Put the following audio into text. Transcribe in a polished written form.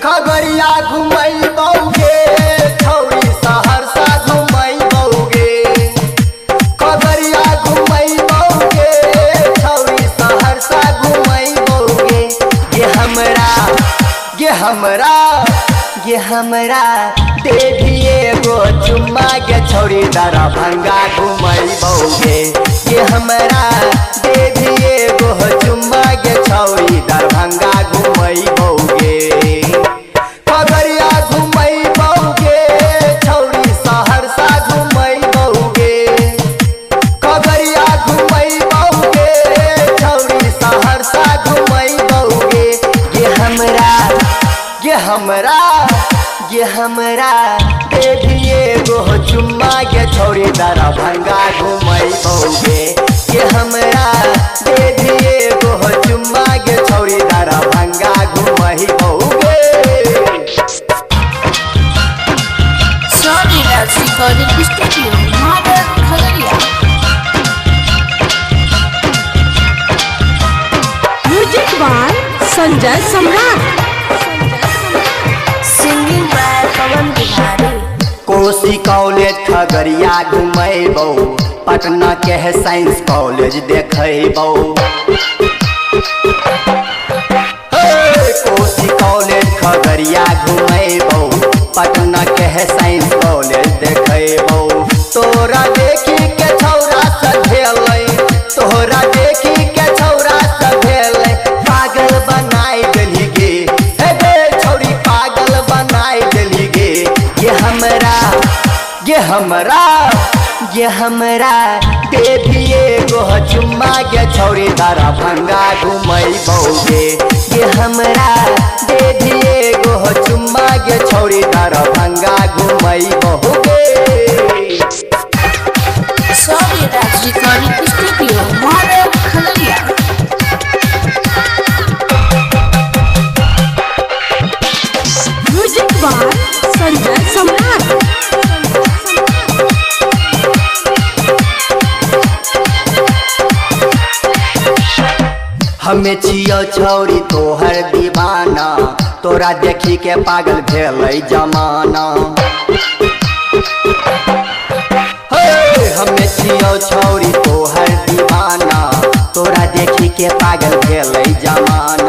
खगड़िया घुमई बौगे छौरी सहरसा घुमई बौगे खगड़िया घुमई बौगे छौरी सहरसा घुमई बौगे ये हमरा देविए गो चुम्मा के छौरी दरभंगा घुमई बौगे ये हमरा देविए गो चुम्मा के छौरी दरभंगा घुमई बौगे खगड़िया घुमई बौगे छौरी सहरसा घुमई बौगे खगड़िया घुमई बौगे छौरी सहरसा घुमई बौगे ये हमरा देविए गो चुम्मा के छौरी दरभंगा घुमई बौगे ये हमरा देविए गो चुम्मा के छौरी दरभंगा घुमई बौगे music by Sanjay Samrat. Singing by Pawan Bihari. Kosi college Khagaria घुमैबौ पटना के है साइंस कॉलेज देखैबौ कोसी कॉलेज खगड़िया घुमैबौ पटना के है साइंस कॉलेज देखैबौ तोरा देखी के छौरा सधेलै तोरा देखी के छौरा सधेलै पागल बनाई देली गे हे गे छौरी पागल बनाई देली गे ये हमरा देविए गो चुम्मा के छौरी दरभंगा घुमई बौगे ये हमरा देविए गो चुम्मा के छौरी दरभंगा घुमई बौगे recording studio Mahadev Khagaria. Music by Sanjay Samrat. हमें छियो छौरी तोहर दीवाना तोरा देखी के पागल भेलै जमाना हमें छियो छौरी तोहर दीवाना तोरा देखी के पागल भेलै जमाना